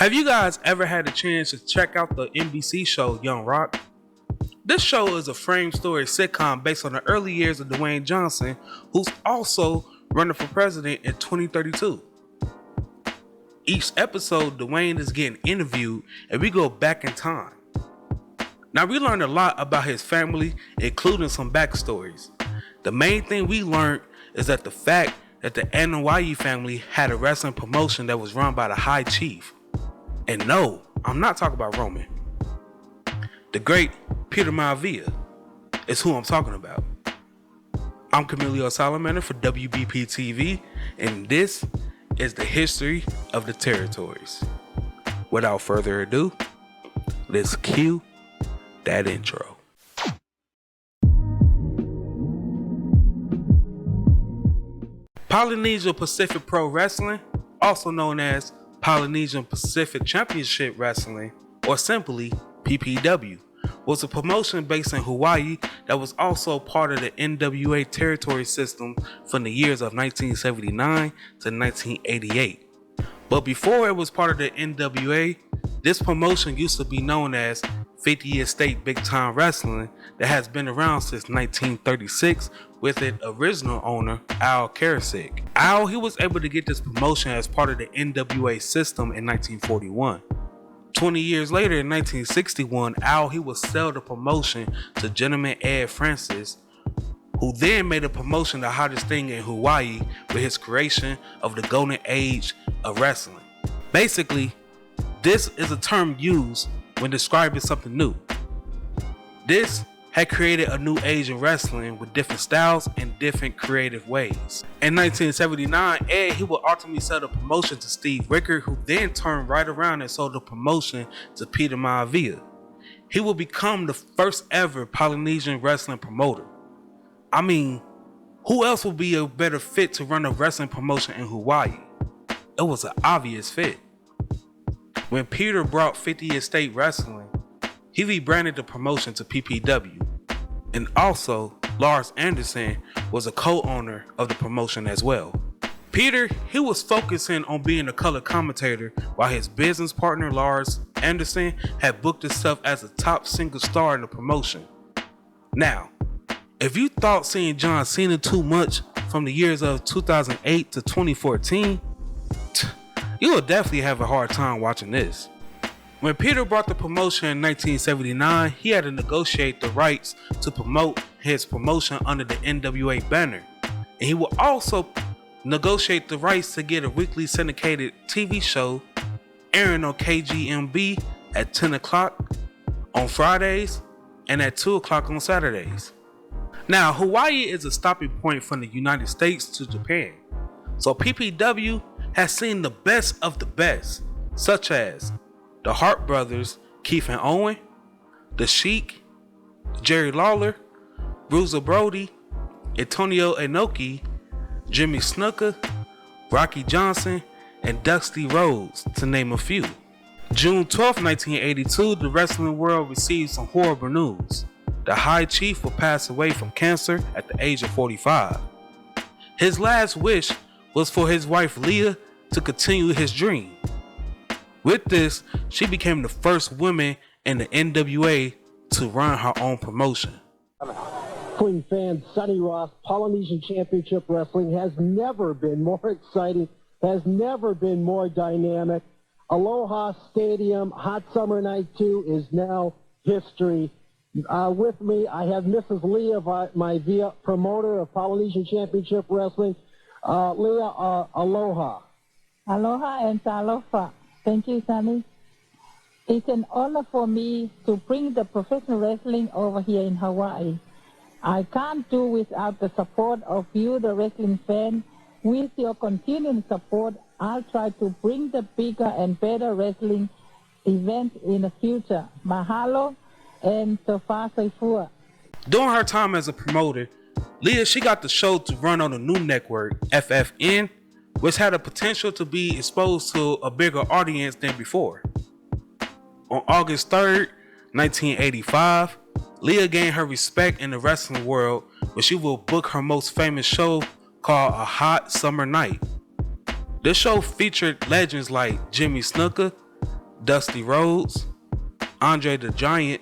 Have you guys ever had a chance to check out the NBC show Young Rock? This show is a frame story sitcom based on the early years of Dwayne Johnson, who's also running for president in 2032. Each episode, Dwayne is getting interviewed and we go back in time. Now we learned a lot about his family, including some backstories. The main thing we learned is that the fact that the Maivia family had a wrestling promotion that was run by the High Chief. And no, I'm not talking about Roman. The great Peter Maivia is who I'm talking about. I'm Camilo Salamander for WBPTV, and this is the history of the territories. Without further ado, let's cue that intro. Polynesian Pacific Pro Wrestling, also known as Polynesian Pacific Championship Wrestling, or simply PPW, was a promotion based in Hawaii that was also part of the NWA territory system from the years of 1979 to 1988. But before it was part of the NWA, this promotion used to be known as 50th State Big Time Wrestling that has been around since 1936 with its original owner, Al Karasik. Al, he was able to get this promotion as part of the NWA system in 1941. 20 years later, in 1961, Al, he would sell the promotion to Gentleman Ed Francis, who then made the promotion the hottest thing in Hawaii with his creation of the Golden Age of Wrestling. Basically, this is a term used when describing something new. This had created a new age in wrestling with different styles and different creative ways. In 1979, Ed, he would ultimately sell the promotion to Steve Rickard, who then turned right around and sold the promotion to Peter Maivia. He would become the first ever Polynesian wrestling promoter. I mean, who else would be a better fit to run a wrestling promotion in Hawaii? It was an obvious fit. When Peter brought 50th State Wrestling, he rebranded the promotion to PPW. And also, Lars Anderson was a co-owner of the promotion as well. Peter, he was focusing on being a color commentator, while his business partner, Lars Anderson, had booked himself as a top single star in the promotion. Now, if you thought seeing John Cena too much from the years of 2008 to 2014, you will definitely have a hard time watching this. When Peter brought the promotion in 1979, he had to negotiate the rights to promote his promotion under the NWA banner. And he would also negotiate the rights to get a weekly syndicated TV show airing on KGMB at 10 o'clock on Fridays and at 2 o'clock on Saturdays. Now, Hawaii is a stopping point from the United States to Japan. So PPW has seen the best of the best, such as the Hart brothers, Keith and Owen, The Sheik, Jerry Lawler, Bruiser Brody, Antonio Inoki, Jimmy Snuka, Rocky Johnson, and Dusty Rhodes, to name a few. June 12, 1982, the wrestling world received some horrible news. The High Chief would pass away from cancer at the age of 45. His last wish was for his wife Leah to continue his dream. With this, she became the first woman in the NWA to run her own promotion. Queen fan Sonny Ross, Polynesian Championship Wrestling has never been more exciting, has never been more dynamic. Aloha Stadium, Hot Summer Night 2 is now history. With me, I have Mrs. Leah Maivia, promoter of Polynesian Championship Wrestling. Leah, aloha. Aloha and talofa. Thank you, Sonny. It's an honor for me to bring the professional wrestling over here in Hawaii. I can't do without the support of you, the wrestling fan. With your continuing support, I'll try to bring the bigger and better wrestling events in the future. Mahalo and sofa soifua. During her time as a promoter, Leah, she got the show to run on a new network, FFN, which had a potential to be exposed to a bigger audience than before. On August 3rd, 1985, Leah gained her respect in the wrestling world when she will book her most famous show called A Hot Summer Night. This show featured legends like Jimmy Snuka, Dusty Rhodes, Andre the Giant,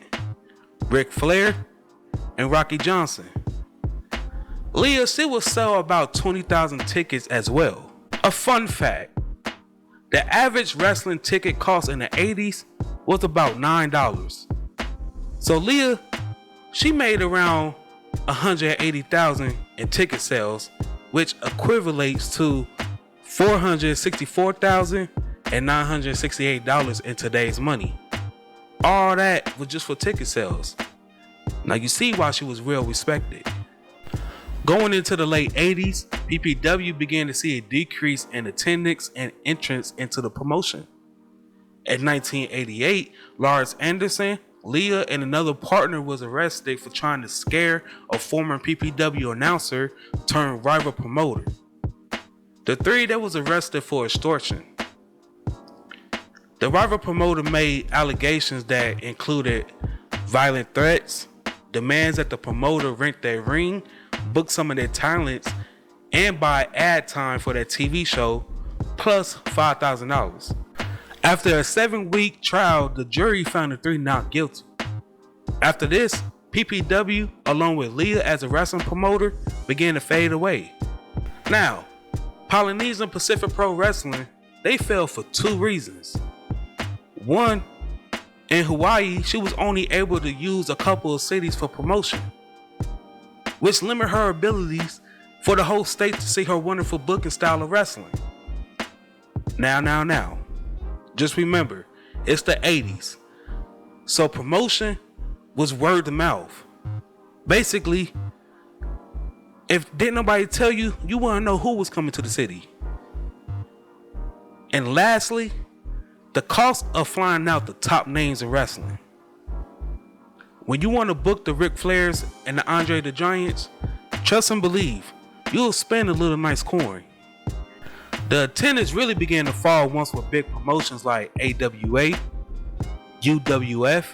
Ric Flair, and Rocky Johnson. Leah, she would sell about 20,000 tickets as well. A fun fact, the average wrestling ticket cost in the 80s was about $9. So Leah, she made around 180,000 in ticket sales, which equivalates to $464,968 in today's money. All that was just for ticket sales. Now you see why she was real respected. Going into the late 80s, PPW began to see a decrease in attendance and entrance into the promotion. In 1988, Lars Anderson, Leah, and another partner was arrested for trying to scare a former PPW announcer turned rival promoter. The three that was arrested for extortion. The rival promoter made allegations that included violent threats, demands that the promoter rent their ring, book some of their talents, and buy ad time for their TV show, plus $5,000. After a 7-week trial, the jury found the three not guilty. After this, PPW, along with Leah as a wrestling promoter, began to fade away. Now, Polynesian Pacific Pro Wrestling, they fell for two reasons. One, in Hawaii, she was only able to use a couple of cities for promotion, which limited her abilities for the whole state to see her wonderful booking style of wrestling. Now. Just remember, it's the 80s. So promotion was word of mouth. Basically, if didn't nobody tell you, you wouldn't know who was coming to the city. And lastly, the cost of flying out the top names in wrestling. When you want to book the Ric Flairs and the Andre the Giants, trust and believe, you'll spend a little nice coin. The attendance really began to fall once with big promotions like AWA, UWF,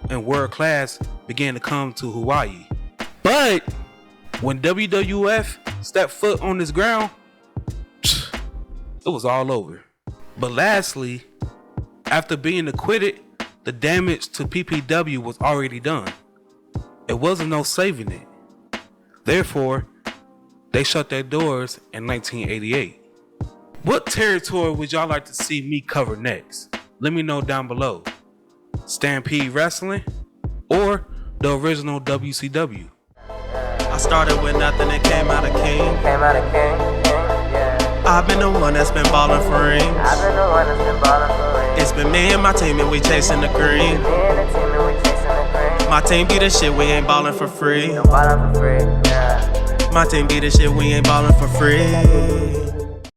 and World Class began to come to Hawaii. But when WWF stepped foot on this ground, it was all over. But lastly, after being acquitted, the damage to PPW was already done. It wasn't no saving it. Therefore, they shut their doors in 1988. What territory would y'all like to see me cover next? Let me know down below. Stampede Wrestling or the original WCW? I started with nothing and came out a king. I've been the one that's been ballin' for rings. It's been me and my team and we chasing the green. My team be the shit, we ain't ballin' for free. My team be the shit, we ain't ballin' for free.